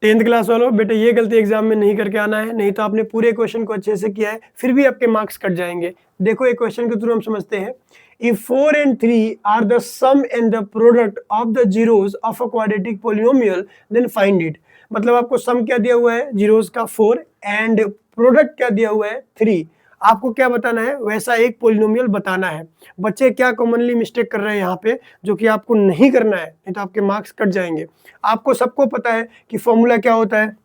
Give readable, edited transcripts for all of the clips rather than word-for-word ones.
10th class वालों बेटा ये गलती एग्जाम में नहीं करके आना है, नहीं तो आपने पूरे क्वेश्चन को अच्छे से किया है फिर भी आपके मार्क्स कट जाएंगे। देखो एक क्वेश्चन के थ्रू हम समझते हैं। If 4 and 3 are the sum and the product of the zeros of a quadratic polynomial then find it. मतलब आपको सम क्या दिया हुआ है जीरोस का 4 एंड प्रोडक्ट क्या दिया हुआ है 3। आपको क्या बताना है, वैसा एक पॉलिनोमियल बताना है। बच्चे क्या कॉमनली मिस्टेक कर रहे हैं यहाँ पे, जो कि आपको नहीं करना है, नहीं तो आपके मार्क्स कट जाएंगे। आपको सबको पता है कि फॉर्मूला क्या होता है,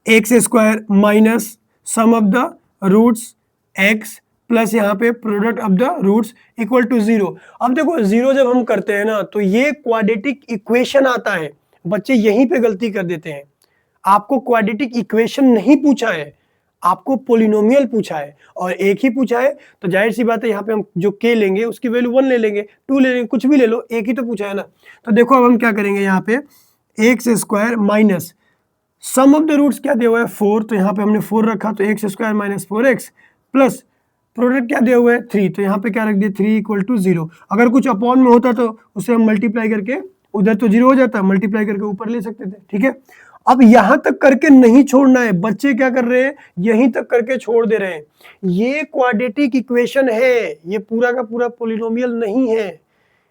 x square minus sum of the roots x plus यहाँ पे product of the roots equal to 0। अब देखो 0 जब हम करते हैं ना तो ये क्वाड्रेटिक इक्वेशन आता है। बच्चे यहीं पे गलती कर देते हैं। आपको क्वाड्रेटिक इक्वेशन नहीं पूछा है, आपको पोलिनोमियल पूछा है, और एक ही पूछा है तो जाहिर सी बात है यहाँ पे हम जो k लेंगे उसकी वैल्यू 1 ले लेंगे, 2 ले लेंगे, कुछ भी ले लो, एक ही तो पूछा है ना। तो देखो अब हम क्या करेंगे, यहाँ पे x square minus sum of the roots क्या दिया हुआ है 4, तो यहाँ पे हमने 4 रखा तो x square minus 4x plus product क्या दिया हुआ है 3, तो यहाँ पे क्या रख दिया 3 इक्वल टू 0। अगर कुछ अपॉन में होता तो उसे हम मल्टीप्लाई करके उधर तो 0 हो जाता, मल्टीप्लाई करके ऊपर ले सकते थे, ठीक है। अब यहां तक करके नहीं छोड़ना है, बच्चे क्या कर रहे हैं यहीं तक करके छोड़ दे रहे हैं। ये क्वाड्रेटिक इक्वेशन है, ये पूरा का पूरा पॉलिनोमियल नहीं है।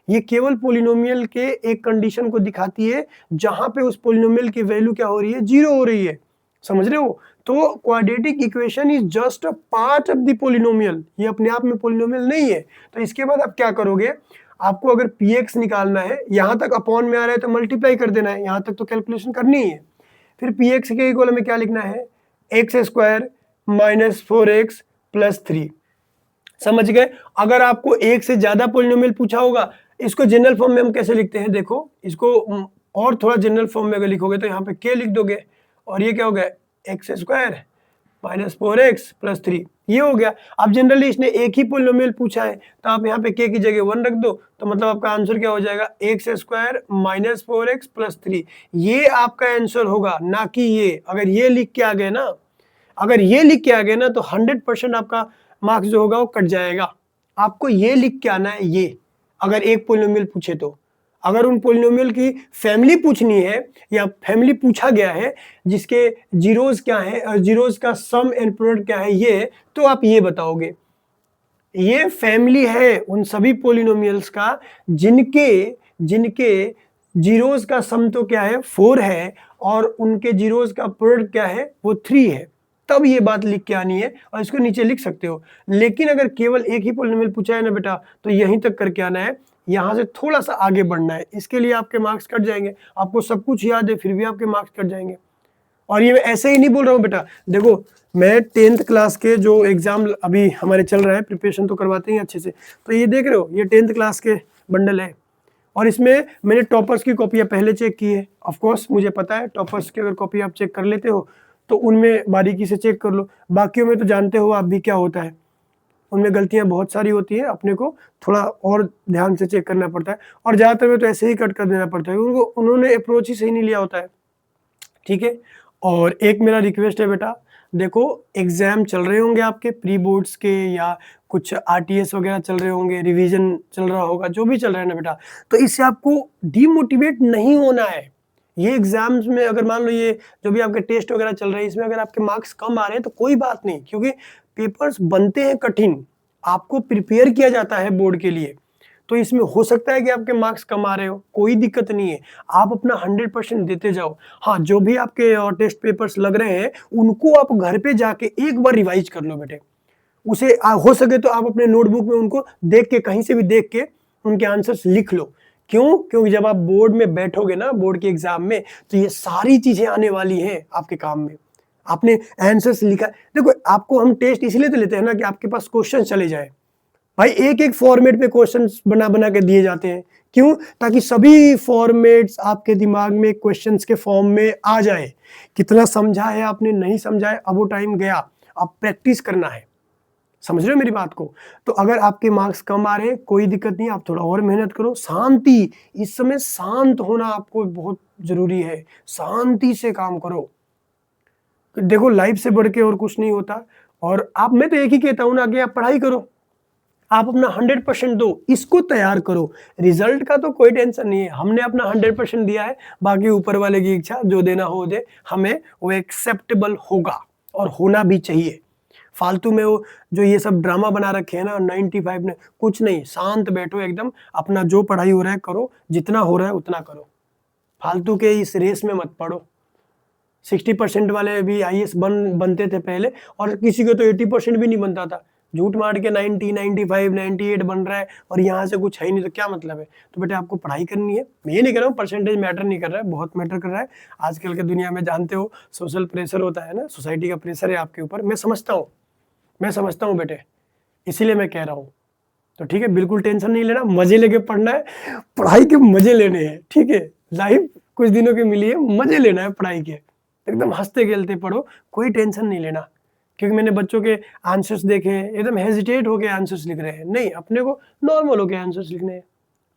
ये केवल पॉलिनोमियल के एक कंडीशन को दिखाती है जहां पे उस पॉलिनोमियल की वैल्यू क्या हो रही है 0 हो रही है, समझ रहे हो। तो quadratic equation is just a part of the polynomial, ये अपने आप में पॉलिनोमियल नहीं है। तो इसके बाद आप क्या करोगे, आपको अगर px निकालना है, यहां तक अपॉन में आ रहा है तो मल्टीप्लाई कर देना है, यहां तक तो कैलकुलेशन करनी ही है। फिर px के इक्वल में क्या लिखना है, x square minus 4x plus 3। समझ गए। अगर आपको एक से ज्यादा पॉलिनोमियल पूछा होगा, इसको जनरल फॉर्म में हम कैसे लिखते हैं, देखो इसको और थोड़ा जनरल फॉर्म में अगर लिखोगे तो यहाँ पे k लिख दोगे, और ये क्या हो गया x square minus 4x plus 3, ये हो गया। अब जनरली इसने एक ही पॉलिनोमियल पूछा है तो आप यहाँ पे k की जगह 1 रख दो, तो मतलब आपका आंसर क्या हो जाएगा x square minus 4x plus 3। ये आपका आंसर होगा, ना कि ये। अगर ये लिख के आ गए ना, अगर ये लिख के आ गए ना तो 100% आपका मार्क्स जो होगा वो कट जाएगा। आपको ये लिख के आना है, ये अगर एक पॉलिनोमियल पूछे तो। अगर उन पॉलिनोमियल की फैमिली पूछनी है या फैमिली पूछा गया है जिसके जीरोस क्या है और जीरोस का सम एंड प्रोडक्ट क्या है, ये तो आप ये बताओगे। ये फैमिली है उन सभी पॉलिनोमियल्स का जिनके जिनके जीरोस का सम तो क्या है 4 है और उनके जीरोस का प्रोडक्ट क्या है वो 3 है, तब ये बात लिख के आनी है और इसको नीचे लिख सकते हो। लेकिन अगर केवल एक ही पॉलिनोमियल पूछा है ना बेटा, तो यहीं तक करके आना है, यहां से थोड़ा सा आगे बढ़ना है, इसके लिए आपके मार्क्स कट जाएंगे। आपको सब कुछ याद है फिर भी आपके मार्क्स कट जाएंगे। और ये मैं ऐसे ही नहीं बोल रहा हूँ बेटा, देखो मैं 10th क्लास के जो एग्जाम अभी हमारे चल रहा है, प्रिपरेशन तो करवाते हैं अच्छे से, तो ये देख रहे हो ये 10th क्लास के बंडल है, और इसमें मैंने टॉपर्स की कॉपियाँ पहले चेक की है। ऑफ कोर्स मुझे पता है टॉपर्स की अगर कॉपी आप चेक कर लेते हो तो उनमें बारीकी से चेक कर लो, बाकियों में तो जानते हो आप भी क्या होता है, उनमें गलतियां बहुत सारी होती है, अपने को थोड़ा और ध्यान से चेक करना पड़ता है, और ज़्यादातर में तो ऐसे ही कट कर देना पड़ता है, उनको उन्होंने अप्रोच ही सही नहीं लिया होता है, ठीक है। और एक मेरा रिक्वेस्ट है बेटा, देखो एग्जाम चल रहे होंगे आपके प्री बोर्ड्स के या कुछ आरटीएस वगैरह चल रहे होंगे, रिवीजन चल रहा होगा, जो भी चल रहा है ना बेटा, तो इससे आपको डीमोटिवेट नहीं होना है। ये एग्जाम्स में अगर मान लो ये जो भी आपके टेस्ट वगैरह चल रहे हैं इसमें अगर आपके मार्क्स कम आ रहे हैं तो कोई बात नहीं, क्योंकि पेपर्स बनते हैं कठिन, आपको प्रिपेयर किया जाता है बोर्ड के लिए, तो इसमें हो सकता है कि आपके मार्क्स कम आ रहे हो, कोई दिक्कत नहीं है, आप अपना 100% देते जाओ। हाँ, जो भी आपके टेस्ट पेपर्स लग रहे हैं उनको आप घर पे जाके एक बार रिवाइज कर लो बेटे, उसे हो सके तो आप अपने नोटबुक में उनको देख के, कहीं से भी देख के उनके आंसर्स लिख लो। क्यों? क्योंकि जब आप बोर्ड में बैठोगे ना, बोर्ड के एग्जाम में, तो ये सारी चीजें आने वाली हैं आपके काम में। आपने आंसर्स लिखा, देखो आपको हम टेस्ट इसलिए तो लेते हैं ना कि आपके पास क्वेश्चन चले जाए भाई, एक एक फॉर्मेट पे क्वेश्चंस बना बना के दिए जाते हैं। क्यों? ताकि सभी फॉर्मेट्स आपके दिमाग में क्वेश्चंस के फॉर्म में आ जाए। कितना समझा है आपने, नहीं समझा है, अब वो टाइम गया, अब प्रैक्टिस करना है। समझ रहे हो मेरी बात को? तो अगर आपके मार्क्स कम आ रहे हैं कोई दिक्कत नहीं, आप थोड़ा और मेहनत करो। शांति, इस समय शांत होना आपको बहुत जरूरी है, शांति से काम करो। देखो लाइफ से बढ़ के और कुछ नहीं होता, और आप, मैं तो एक ही कहता हूं ना कि आप पढ़ाई करो, आप अपना 100% दो, इसको तैयार करो। रिजल्ट का तो कोई टेंशन नहीं है, हमने अपना 100% दिया है, बाकी ऊपर वाले की इच्छा, जो देना हो दे, हमें वो एक्सेप्टेबल होगा और होना भी चाहिए। फालतू में वो जो ये सब ड्रामा बना रखे हैं ना 95 ने, कुछ नहीं, शांत बैठो एकदम, अपना जो पढ़ाई हो रहा है करो, जितना हो रहा है उतना करो, फालतू के इस रेस में मत पड़ो। 60% वाले भी IAS बनते थे पहले, और किसी को तो 80% भी नहीं बनता था, झूठ मार के 90, 95, 98 बन रहा है, और यहाँ से कुछ है ही नहीं, तो क्या मतलब है। तो बेटे आपको पढ़ाई करनी है, मैं ये नहीं कह रहा हूँ परसेंटेज मैटर नहीं कर रहा है, बहुत मैटर कर रहा है। आजकल के दुनिया में जानते हो सोशल प्रेशर होता है ना, सोसाइटी का प्रेशर है आपके ऊपर, मैं समझता हूँ बेटे, इसीलिए मैं कह रहा हूँ। तो ठीक है, बिल्कुल टेंशन नहीं लेना, मजे लेके पढ़ना है, पढ़ाई के मजे लेने हैं, ठीक है। लाइफ कुछ दिनों की मिली है, मजे लेना है पढ़ाई के, एकदम हंसते खेलते पढ़ो, कोई टेंशन नहीं लेना। क्योंकि मैंने बच्चों के आंसर्स देखे हैं, एकदम हेजिटेट होके आंसर्स लिख रहे हैं, नहीं, अपने को नॉर्मल होके आंसर्स लिखने हैं,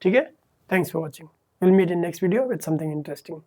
ठीक है। Thanks for watching, will meet in next video with something interesting.